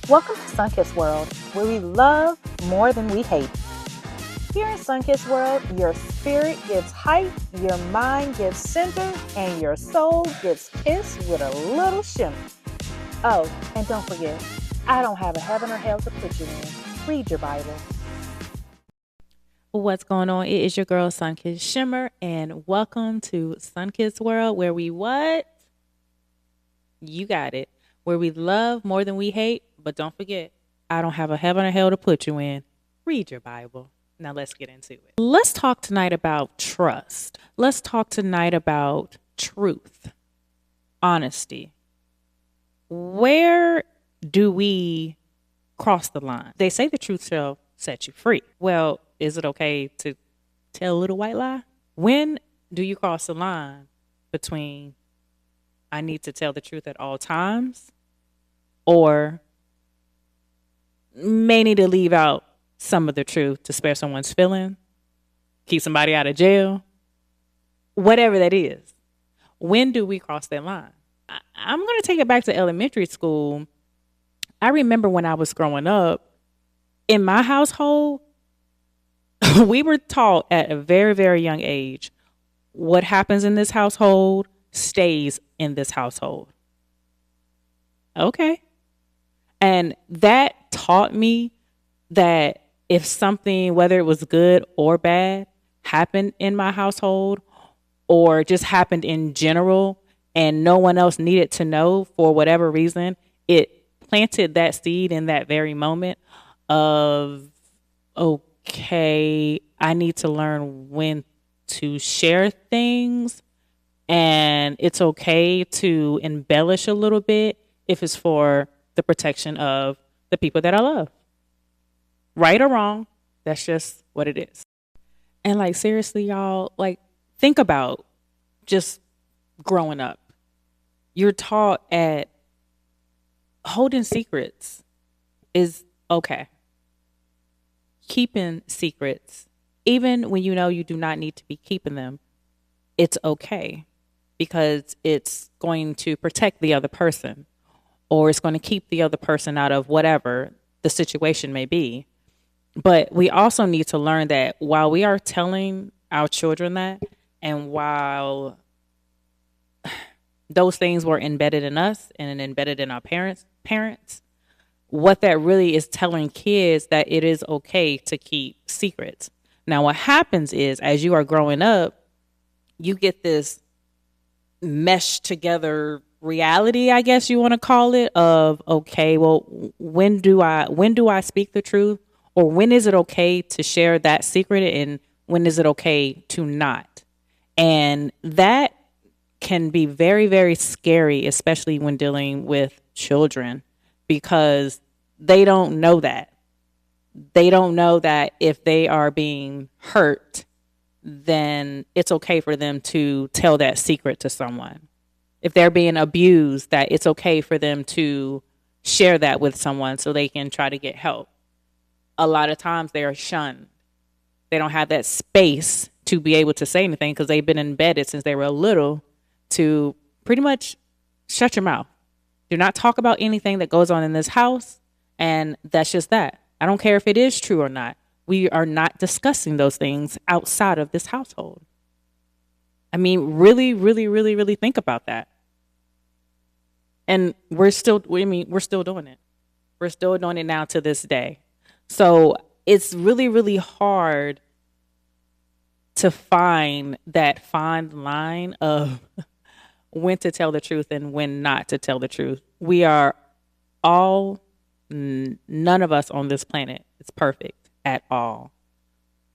Welcome to Sunkissed World, where we love more than we hate. Here in Sunkissed World, your spirit gets hype, your mind gets center, and your soul gets kissed with a little shimmer. Oh, and don't forget, I don't have a heaven or hell to put you in. Read your Bible. What's going on? It is your girl Sunkissed Shimmer, and welcome to Sunkissed World, where we what? You got it. Where we love more than we hate, but don't forget, I don't have a heaven or hell to put you in. Read your Bible. Now let's get into it. Let's talk tonight about trust. Let's talk tonight about truth, honesty. Where do we cross the line? They say the truth shall set you free. Well, is it okay to tell a little white lie? When do you cross the line between I need to tell the truth at all times or may need to leave out some of the truth to spare someone's feeling, keep somebody out of jail, whatever that is? When do we cross that line? I'm going to take it back to elementary school. I remember when I was growing up, in my household, we were taught at a very, very young age, what happens in this household stays in this household. Okay. And that taught me that if something, whether it was good or bad, happened in my household or just happened in general and no one else needed to know for whatever reason, it planted that seed in that very moment of, okay, I need to learn when to share things, and it's okay to embellish a little bit if it's for the protection of the people that I love. Right or wrong, that's just what it is. And like, seriously, y'all, like, think about just growing up. You're taught at holding secrets is okay. Keeping secrets, even when you know you do not need to be keeping them, it's okay because it's going to protect the other person or it's going to keep the other person out of whatever the situation may be. But we also need to learn that while we are telling our children that, and while those things were embedded in us and embedded in our parents, what that really is telling kids that it is okay to keep secrets. Now, what happens is as you are growing up, you get this meshed together reality, I guess you want to call it, of, okay, well, when do I speak the truth? Or when is it okay to share that secret and when is it okay to not? And that can be very, very scary, especially when dealing with children, because they don't know that. They don't know that if they are being hurt, then it's okay for them to tell that secret to someone. If they're being abused, that it's okay for them to share that with someone so they can try to get help. A lot of times they are shunned. They don't have that space to be able to say anything because they've been embedded since they were little to pretty much shut your mouth. Do not talk about anything that goes on in this house. And that's just that. I don't care if it is true or not. We are not discussing those things outside of this household. I mean, really, really, really, really think about that. And we're still doing it. We're still doing it now to this day. So it's really, really hard to find that fine line of when to tell the truth and when not to tell the truth. We are all, none of us on this planet is perfect at all.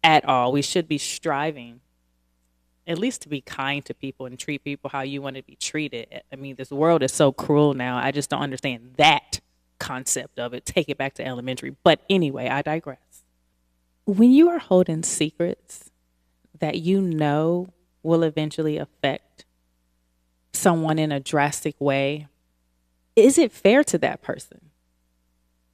At all. We should be striving at least to be kind to people and treat people how you want to be treated. I mean, this world is so cruel now. I just don't understand that concept of it. Take it back to elementary. But anyway, I digress. When you are holding secrets that you know will eventually affect someone in a drastic way, is it fair to that person?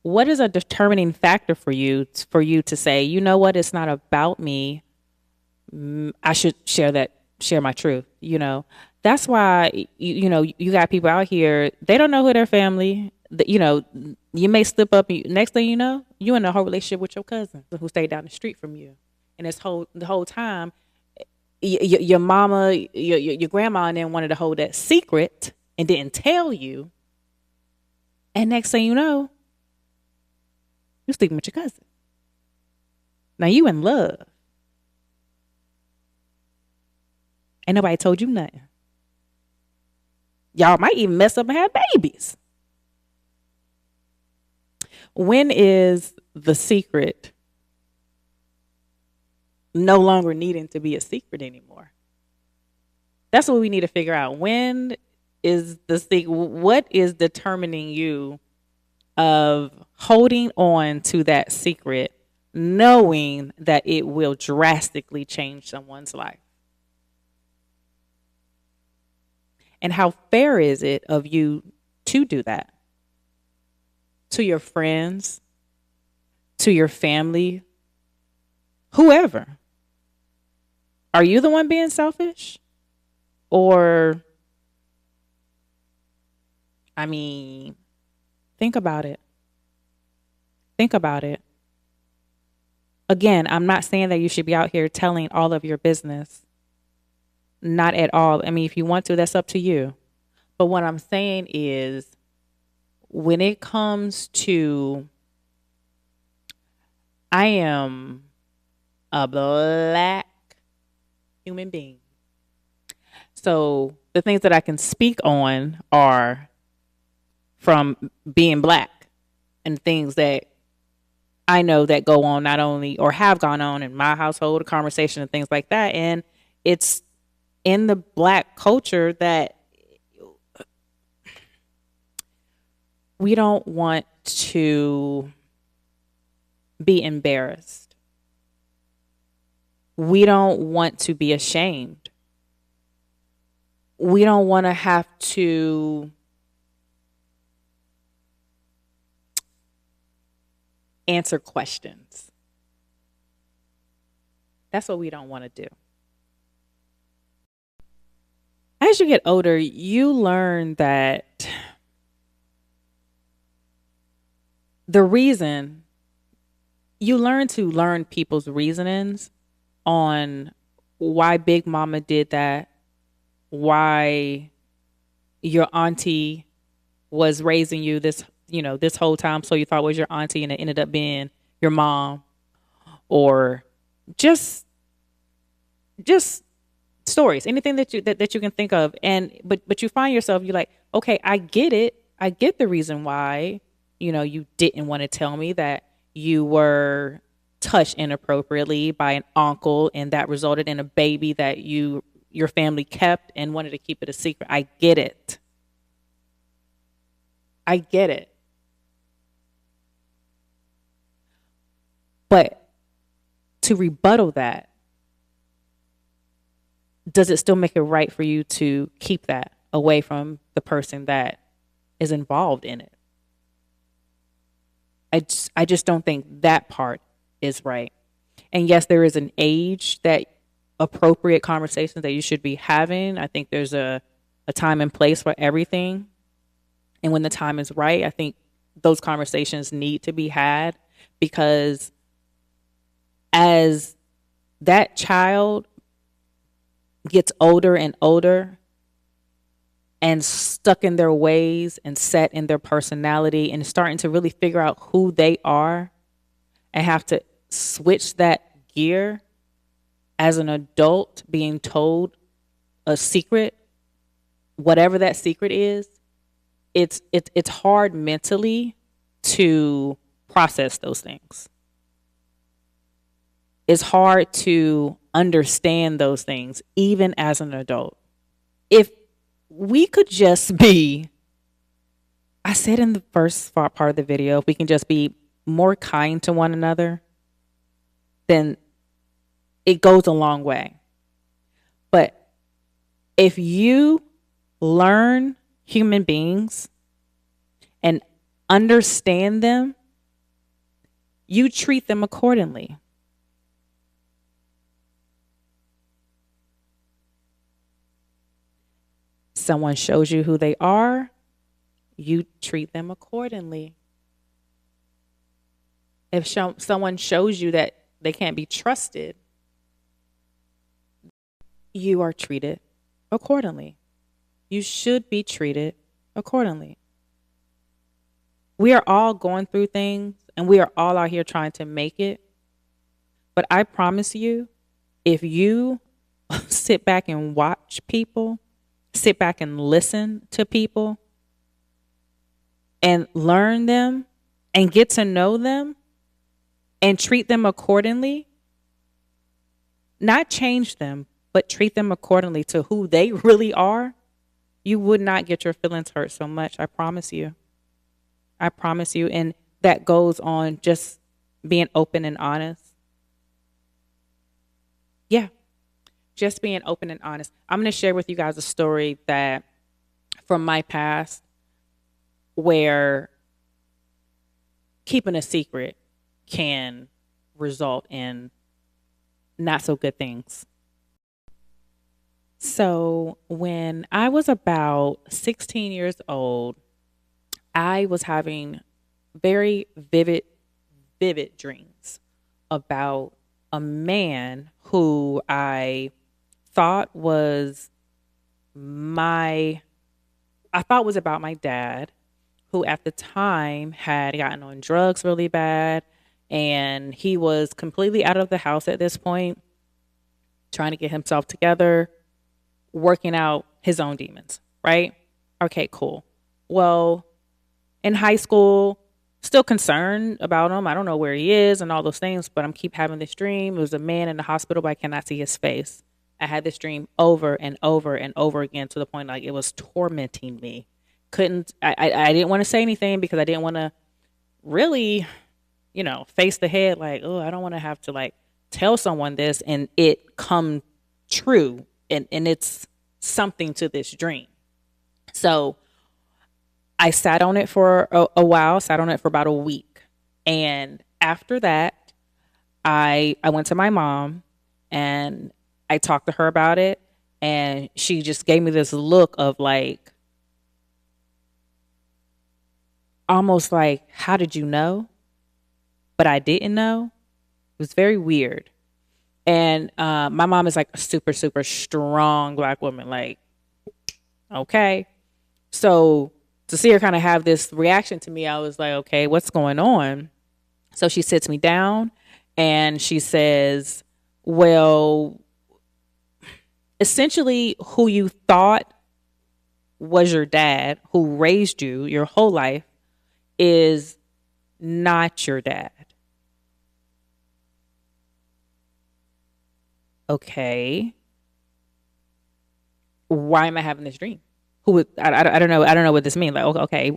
What is a determining factor for you to say, you know what, it's not about me. I should share my truth, you know? That's why, you got people out here, they don't know who their family, you may slip up. Next thing you know, you in a whole relationship with your cousin who stayed down the street from you, and the whole time, your mama, your grandma, and then wanted to hold that secret and didn't tell you. And next thing you know, you sleeping with your cousin. Now you in love. Ain't nobody told you nothing. Y'all might even mess up and have babies. When is the secret no longer needing to be a secret anymore? That's what we need to figure out. When is the secret? What is determining you of holding on to that secret, knowing that it will drastically change someone's life? And how fair is it of you to do that? To your friends, to your family, whoever. Are you the one being selfish? Or, think about it. Think about it. Again, I'm not saying that you should be out here telling all of your business. Not at all. If you want to, that's up to you. But what I'm saying is, when it comes to, I am a Black human being. So the things that I can speak on are from being Black and things that I know that go on not only or have gone on in my household, a conversation and things like that. And it's in the Black culture that we don't want to be embarrassed. We don't want to be ashamed. We don't want to have to answer questions. That's what we don't want to do. As you get older, you learn that you learn to learn people's reasonings on why Big Mama did that, why your auntie was raising you this whole time, so you thought was your auntie and it ended up being your mom, or just stories, anything that you can think of. And but you find yourself, you're like, okay, I get it. I get the reason why, you didn't want to tell me that you were touched inappropriately by an uncle and that resulted in a baby that your family kept and wanted to keep it a secret. I get it. I get it. But to rebuttal that, does it still make it right for you to keep that away from the person that is involved in it? I just don't think that part is right. And yes, there is an age that appropriate conversations that you should be having. I think there's a time and place for everything. And when the time is right, I think those conversations need to be had, because as that child gets older and older and stuck in their ways and set in their personality and starting to really figure out who they are and have to switch that gear as an adult, being told a secret, whatever that secret is, it's hard mentally to process those things. It's hard to understand those things, even as an adult. If we could just be, I said in the first part of the video, if we can just be more kind to one another, then it goes a long way. But if you learn human beings and understand them, you treat them accordingly. Someone shows you who they are, you treat them accordingly. If someone shows you that they can't be trusted, you are treated accordingly. You should be treated accordingly. We are all going through things and we are all out here trying to make it. But I promise you, if you sit back and watch people, sit back and listen to people and learn them and get to know them and treat them accordingly, not change them, but treat them accordingly to who they really are, you would not get your feelings hurt so much. I promise you. I promise you. And that goes on just being open and honest. Yeah, just being open and honest. I'm going to share with you guys a story that from my past where keeping a secret can result in not so good things. So when I was about 16 years old, I was having very vivid dreams about a man who I thought was about my dad, who at the time had gotten on drugs really bad, and he was completely out of the house at this point, trying to get himself together, working out his own demons, right? Okay, cool. Well, in high school, still concerned about him. I don't know where he is and all those things, but I'm keep having this dream. It was a man in the hospital, but I cannot see his face. I had this dream over and over and over again to the point like it was tormenting me. I didn't want to say anything because I didn't want to really, face the head like, oh, I don't want to have to like tell someone this and it come true and it's something to this dream. So I sat on it for a while, sat on it for about a week. And after that, I went to my mom and I talked to her about it. And she just gave me this look of like, almost like, how did you know? But I didn't know. It was very weird. And my mom is like a super, super strong Black woman. Like, okay. So to see her kind of have this reaction to me, I was like, okay, what's going on? So she sits me down and she says, well, essentially who you thought was your dad, who raised you your whole life, is not your dad. Okay. Why am I having this dream? I don't know. I don't know what this means. Like, okay,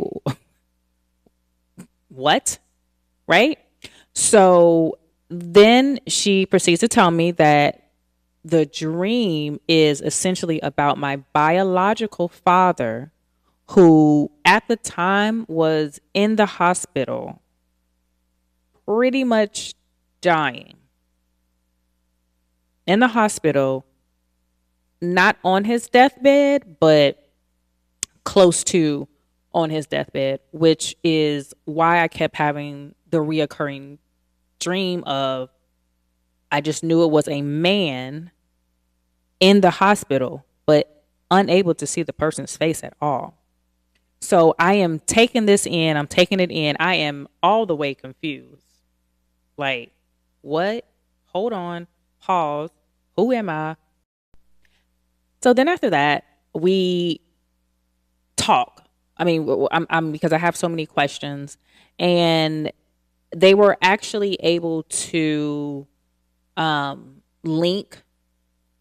what? Right? So then she proceeds to tell me that the dream is essentially about my biological father, who at the time was in the hospital, pretty much dying. In the hospital, not on his deathbed, but close to on his deathbed, which is why I kept having the reoccurring dream of I just knew it was a man in the hospital, but unable to see the person's face at all. So I am taking this in. I'm taking it in. I am all the way confused. Like, what? Hold on. Pause. Who am I? So then after that, we talk. I mean, I'm because I have so many questions, and they were actually able to link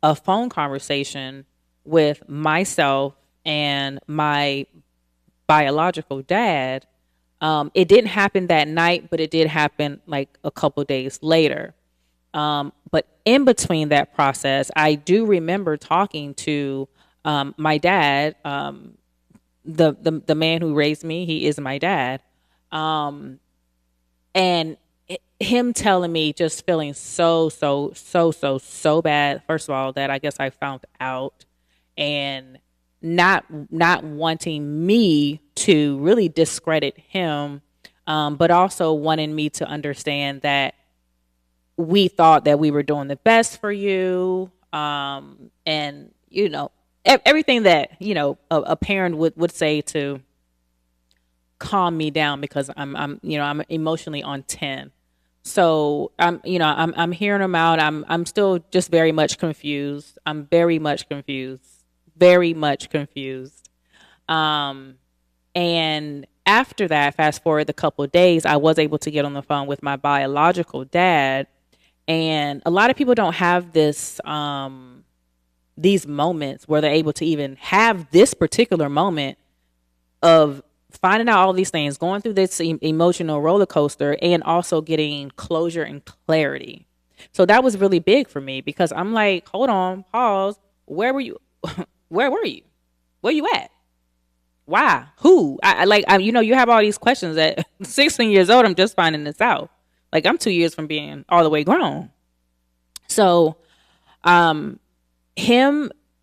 a phone conversation with myself and my biological dad. It didn't happen that night, but it did happen like a couple days later. But in between that process, I do remember talking to my dad, the man who raised me. He is my dad, and him telling me, just feeling so bad. First of all, that I guess I found out, and not wanting me to really discredit him, but also wanting me to understand that we thought that we were doing the best for you. And, everything that, a parent would say to calm me down because I'm emotionally on 10. So I'm hearing him out. I'm still just very much confused. I'm very much confused, very much confused. And after that, fast forward a couple of days, I was able to get on the phone with my biological dad. And a lot of people don't have these moments where they're able to even have this particular moment of finding out all these things, going through this emotional roller coaster, and also getting closure and clarity. So that was really big for me because I'm like, hold on, pause. Where were you? Where were you? Where you at? Why? Who? You have all these questions at 16 years old. I'm just finding this out. Like, I'm 2 years from being all the way grown. So, him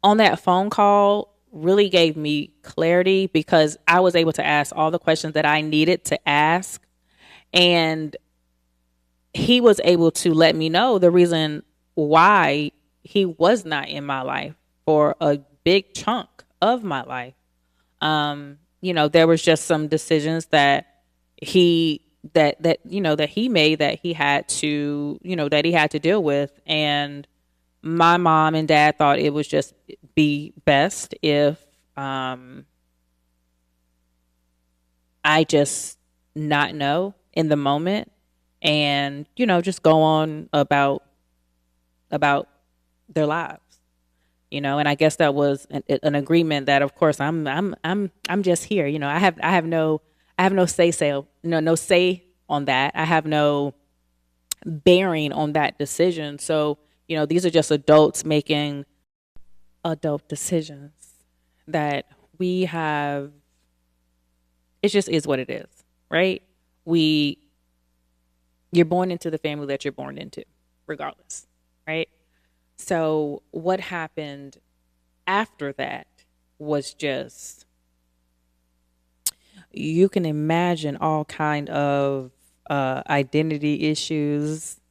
on that phone call really gave me clarity because I was able to ask all the questions that I needed to ask. And he was able to let me know the reason why he was not in my life for a big chunk of my life. There was just some decisions that he that he made that he had to, that he had to deal with. And my mom and dad thought it was just be best if I just not know in the moment and, just go on about their lives. And I guess that was an agreement that, of course, I'm just here. I have no say on that. I have no bearing on that decision. So, these are just adults making adult decisions that we have. It just is what it is, right? You're born into the family that you're born into, regardless, right? So what happened after that was just, you can imagine all kind of identity issues,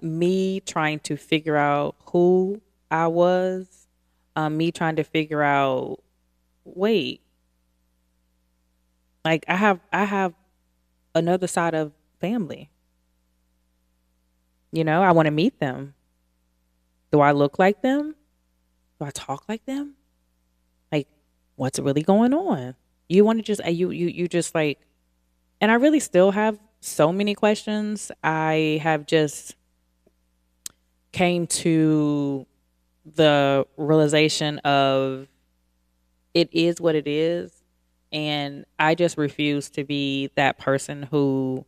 me trying to figure out who I was, me trying to figure out, wait, like I have another side of family. I want to meet them. Do I look like them? Do I talk like them? Like, what's really going on? You want to just you just like, and I really still have so many questions. I have just came to the realization of it is what it is, and I just refuse to be that person who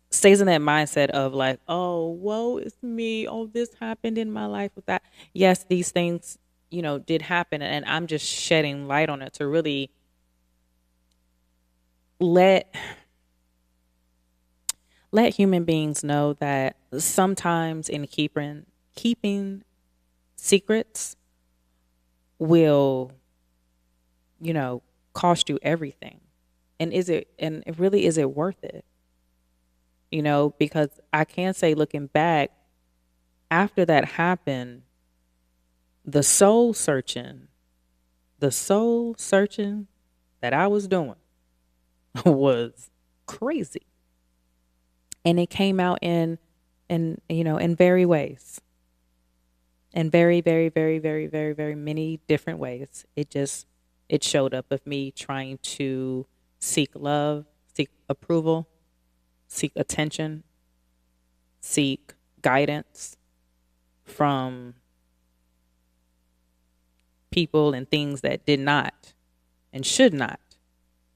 stays in that mindset of like, oh, woe is me. Oh, this happened in my life with that. Yes, these things, did happen, and I'm just shedding light on it to really let human beings know that sometimes in keeping secrets will, cost you everything. And is it worth it? Because I can say, looking back, after that happened, the soul searching that I was doing was crazy. And it came out in very ways. In very, very, very, very, very, very many different ways. It showed up of me trying to seek love, seek approval, seek attention, seek guidance from people and things that did not and should not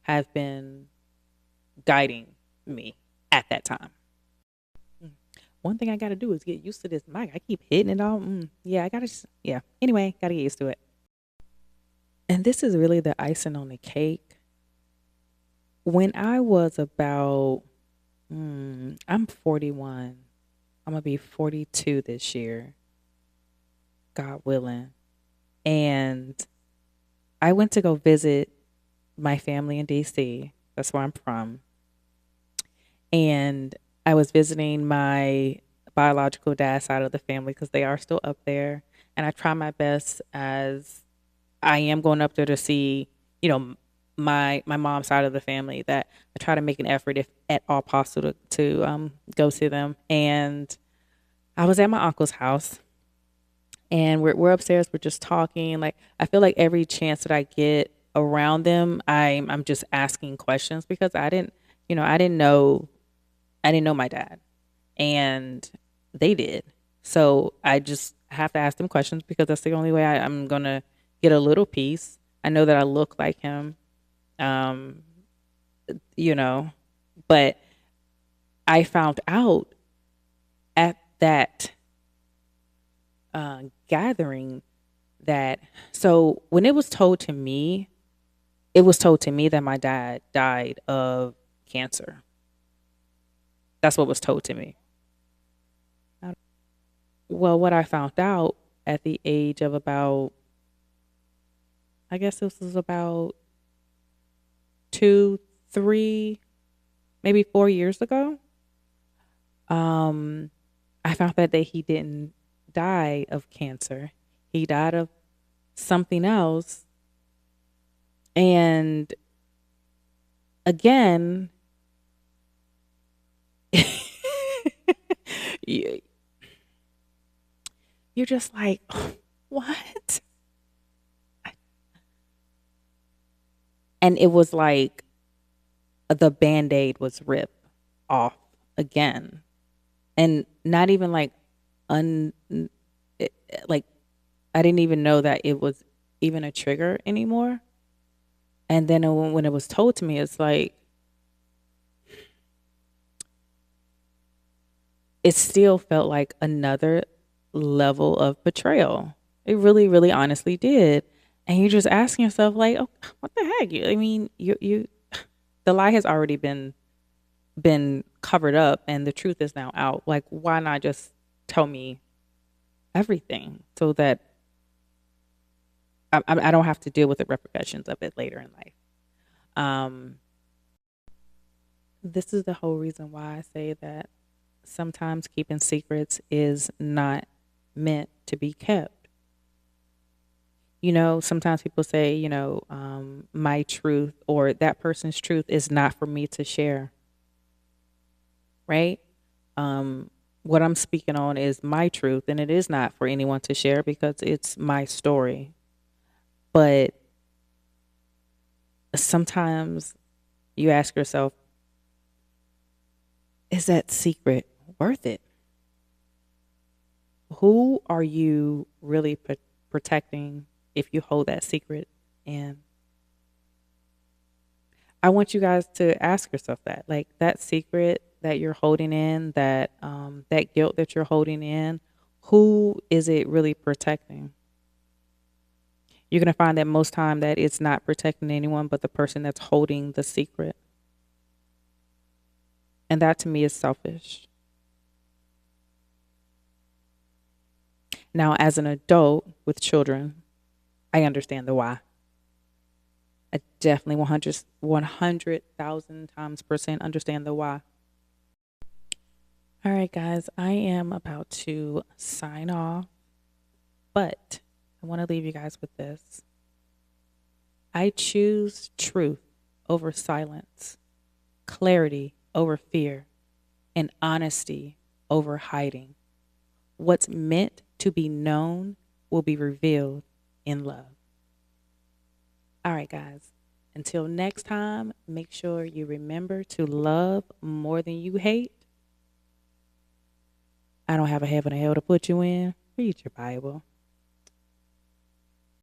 have been guiding me at that time. One thing I got to do is get used to this mic. I keep hitting it all. Yeah, Anyway, got to get used to it. And this is really the icing on the cake. When I was about, I'm 41. I'm going to be 42 this year, God willing. And I went to go visit my family in DC. That's where I'm from. And I was visiting my biological dad side of the family because they are still up there. And I try my best, as I am going up there to see, you know, my mom's side of the family, that I try to make an effort, if at all possible, to go see them. And I was at my uncle's house, and we're upstairs. We're just talking. Like, I feel like every chance that I get around them, I'm just asking questions, because I didn't know my dad, and they did. So I just have to ask them questions, because that's the only way I'm gonna get a little piece. I know that I look like him, um, you know, but I found out at that gathering that, so when it was told to me, it was told to me that my dad died of cancer. That's what was told to me. Well, what I found out at the age of about, I guess this was about 2, 3, maybe 4 years ago. Um, I found that he didn't die of cancer. He died of something else. And again, you, you're just like, what? And it was like the band-aid was ripped off again. And not even like un it, like I didn't even know that it was even a trigger anymore. And then when it was told to me, it's like it still felt like another level of betrayal. It really, really honestly did. And you're just asking yourself, like, oh, what the heck? I mean, you the lie has already been covered up, and the truth is now out. Like, why not just tell me everything, so that I don't have to deal with the repercussions of it later in life. Um, this is the whole reason why I say that sometimes keeping secrets is not meant to be kept. Sometimes people say, my truth or that person's truth is not for me to share, right? Um, what I'm speaking on is my truth, and it is not for anyone to share, because it's my story. But sometimes you ask yourself, is that secret worth it? Who are you really protecting if you hold that secret? And I want you guys to ask yourself that, like, that secret that you're holding in, that guilt that you're holding in, who is it really protecting? You're going to find that most time that it's not protecting anyone but the person that's holding the secret. And that to me is selfish. Now, as an adult with children, I understand the why. I definitely 100,000 times percent understand the why. All right, guys, I am about to sign off, but I want to leave you guys with this. I choose truth over silence, clarity over fear, and honesty over hiding. What's meant to be known will be revealed in love. All right, guys. Until next time, make sure you remember to love more than you hate. I don't have a heaven or hell to put you in. Read your Bible.